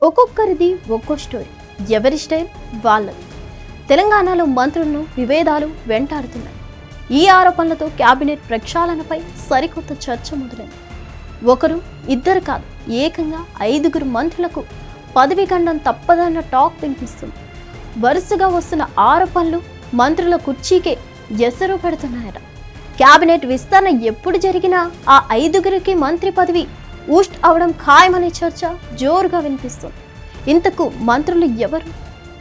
ఒక్కొక్కరిది ఒక్కో స్టోరీ, ఎవరి స్టైల్ వాళ్ళది. తెలంగాణలో మంత్రులను విభేదాలు వెంటాడుతున్నాయి. ఈ ఆరోపణలతో కేబినెట్ ప్రక్షాళనపై సరికొత్త చర్చ మొదలైంది. ఒకరు ఇద్దరు కాదు, ఏకంగా 5గురు మంత్రులకు పదవి ఖండం తప్పదన్న టాక్ వినిపిస్తుంది. వరుసగా వస్తున్న ఆరోపణలు మంత్రుల కుర్చీకే ఎసరు పెడుతున్నాయట. కేబినెట్ విస్తరణ ఎప్పుడు జరిగినా ఆ 5గురికి మంత్రి పదవి ఊస్ట్ అవడం ఖాయమనే చర్చ జోరుగా వినిపిస్తుంది. ఇంతకు మంత్రులు ఎవరు?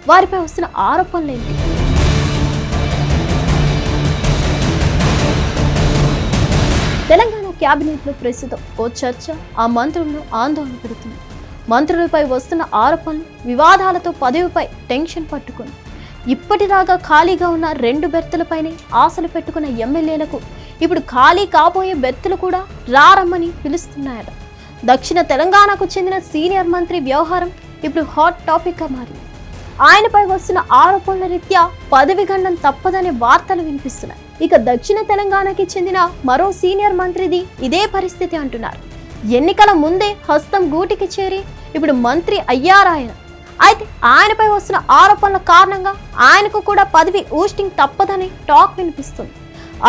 వారిపై వస్తున్న ఆరోపణలేంటి? తెలంగాణ కేబినెట్లో ప్రస్తుతం ఓ చర్చ ఆ మంత్రులను ఆందోళన పెడుతుంది. మంత్రులపై వస్తున్న ఆరోపణలు, వివాదాలతో పదవిపై టెన్షన్ పట్టుకుంది. ఇప్పటిదాకా ఖాళీగా ఉన్న 2 బెర్తులపైనే ఆశలు పెట్టుకున్న ఎమ్మెల్యేలకు ఇప్పుడు ఖాళీ కాబోయే బెర్తులు కూడా రారమ్మని పిలుస్తున్నాయట. దక్షిణ తెలంగాణకు చెందిన సీనియర్ మంత్రి వ్యవహారం ఇప్పుడు హాట్ టాపిక్గా మారింది. ఆయనపై వస్తున్న ఆరోపణల రీత్యా పదవి ఖండం తప్పదనే వార్తలు వినిపిస్తున్నాయి. ఇక దక్షిణ తెలంగాణకి చెందిన మరో సీనియర్ మంత్రిది ఇదే పరిస్థితి అంటున్నారు. ఎన్నికల ముందే హస్తం గూటికి చేరి ఇప్పుడు మంత్రి అయ్యారాయన. అయితే ఆయనపై వస్తున్న ఆరోపణల కారణంగా ఆయనకు కూడా పదవి ఊస్టింగ్ తప్పదని టాక్ వినిపిస్తుంది.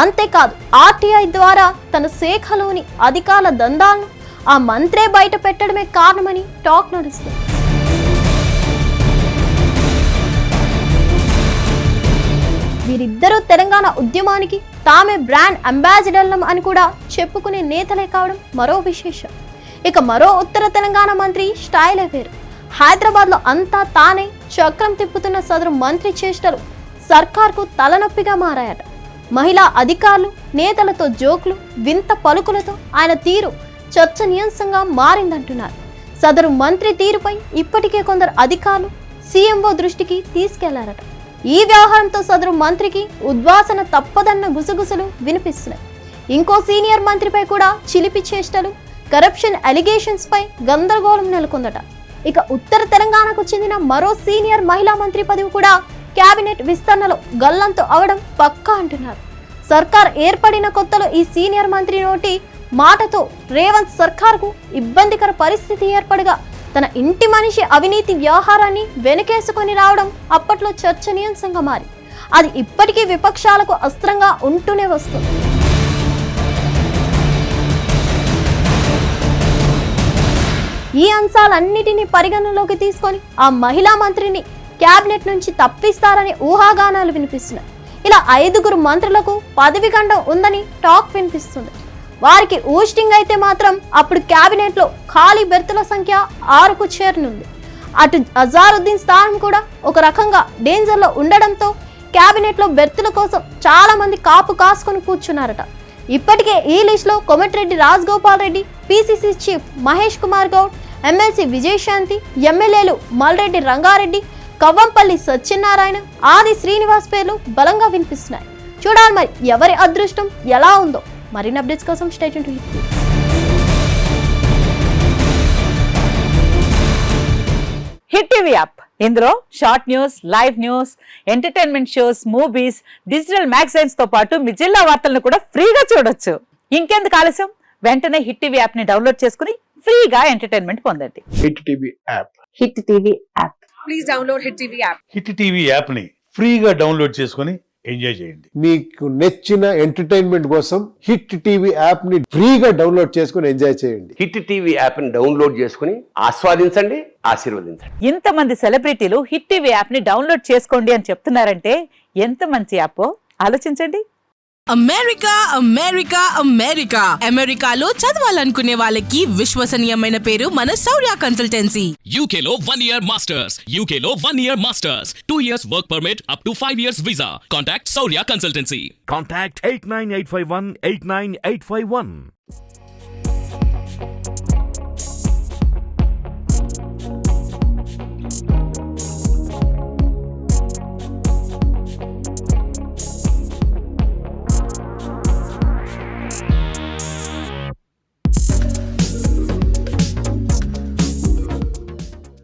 అంతేకాదు, ఆర్టీఐ ద్వారా తన శాఖలోని అధికారుల దందాలను ఆ మంత్రే బయట పెట్టడమే కారణమని టాక్ నడుస్తుంది. వీరిద్దరూ తెలంగాణ ఉద్యమానికి తామే బ్రాండ్ అంబాసిడర్లం అని కూడా చెప్పుకునే నేతలే కావడం మరో విశేషం. ఇక మరో ఉత్తర తెలంగాణ మంత్రి స్టైలే వేరు. హైదరాబాద్లో అంతా తానే చక్రం తిప్పుతున్న సదరు మంత్రి చేష్టలు సర్కార్కు తలనొప్పిగా మారాయట. మహిళా అధికారులు, నేతలతో జోకులు, వింత పలుకులతో ఆయన తీరు చర్చనీయాంశంగా మారిందంటున్నారు. సదరు మంత్రి తీరుపై ఇప్పటికే కొందరు అధికారులు సీఎంఓ దృష్టికి తీసుకెళ్లారట. ఈ వ్యవహారంతో సదరు మంత్రికి ఉద్వాసన తప్పదన్న గుసగుసలు వినిపిస్తున్నాయి. ఇంకో సీనియర్ మంత్రిపై కూడా చిలిపి చేష్టలు, కరప్షన్ అలిగేషన్స్ పై గందరగోళం నెలకొందట. ఇక ఉత్తర తెలంగాణకు చెందిన మరో సీనియర్ మహిళా మంత్రి పదవి కూడా కేబినెట్ విస్తరణలో గల్లంతు అవడం పక్కా అంటున్నారు. సర్కార్ ఏర్పడిన కొత్తలో ఈ సీనియర్ మంత్రి నోటి మాటతో రేవంత్ సర్కార్కు ఇబ్బందికర పరిస్థితి ఏర్పడగా తన ఇంటి మనిషి అవినీతి వ్యవహారాన్ని వెనకేసుకొని రావడం అప్పట్లో చర్చనీయాంశంగా మారి అది ఇప్పటికీ విపక్షాలకు అస్త్రంగా ఉంటూనే వస్తుంది. ఈ అంశాలన్నిటినీ పరిగణనలోకి తీసుకొని ఆ మహిళా మంత్రిని కేబినెట్ నుంచి తప్పిస్తారని ఊహాగానాలు వినిపిస్తున్నాయి. ఇలా 5గురు మంత్రులకు పదవి ఖండం ఉందని టాక్ వినిపిస్తుంది. వారికి ఊస్టింగ్ అయితే మాత్రం అప్పుడు కేబినెట్లో ఖాళీ బెర్తుల సంఖ్య 6కు చేరనుంది. అటు అజారుద్దీన్ స్థానం కూడా ఒక రకంగా డేంజర్లో ఉండడంతో కేబినెట్లో బెర్తుల కోసం చాలా మంది కాపు కాసుకొని కూర్చున్నారట. ఇప్పటికే ఈ లిస్టులో Komatireddy Rajagopal Reddy, PCC chief Mahesh Kumar Goud, MLC Vijayashanti, ఎమ్మెల్యేలు మల్రెడ్డి రంగారెడ్డి, కవ్వంపల్లి సత్యనారాయణ, ఆది శ్రీనివాస్ పేర్లు బలంగా వినిపిస్తున్నాయి. చూడాలి మరి ఎవరి అదృష్టం ఎలా ఉందో. మరిన్ని అప్డేట్స్ కోసం stay tune to hit TV. Hit TV app, ఇందులో short news, live news, entertainment shows, movies, digital magazines తో పాటు మీ జిల్లా వార్తలను కూడా ఫ్రీగా చూడొచ్చు. ఇంకెందుకు ఆలస్యం, వెంటనే హిట్ టీవీ యాప్ ని డౌన్లోడ్ చేసుకుని ఫ్రీగా ఎంటర్టైన్మెంట్ పొందండి. Hit TV app. Hit TV app. Please download hit TV app. Hit TV app ని ఫ్రీగా డౌన్లోడ్ చేసుకొని ఎంజాయ్ చేయండి. మీకు నచ్చిన ఎంటర్టైన్మెంట్ కోసం హిట్ టీవీ యాప్ ని ఫ్రీగా డౌన్లోడ్ చేసుకొని ఎంజాయ్ చేయండి. హిట్ టీవీ యాప్ ని డౌన్లోడ్ చేసుకుని ఆస్వాదించండి, ఆశీర్వదించండి. ఇంతమంది సెలబ్రిటీలు హిట్ టీవీ యాప్ ని డౌన్లోడ్ చేసుకోండి అని చెప్తున్నారంటే ఎంత మంచి యాప్ ఆలోచించండి. అమెరికా అమెరికా అమెరికా అమెరికాలో చదవాలనుకునే వాళ్ళకి విశ్వసనీయమైన పేరు మన శౌర్య కన్సల్టెన్సీ. UK లో 1 year masters, UK లో 1 year masters, 2 years work permit up to 5 years visa. Contact Saurya Consultancy. Contact 89851 89851.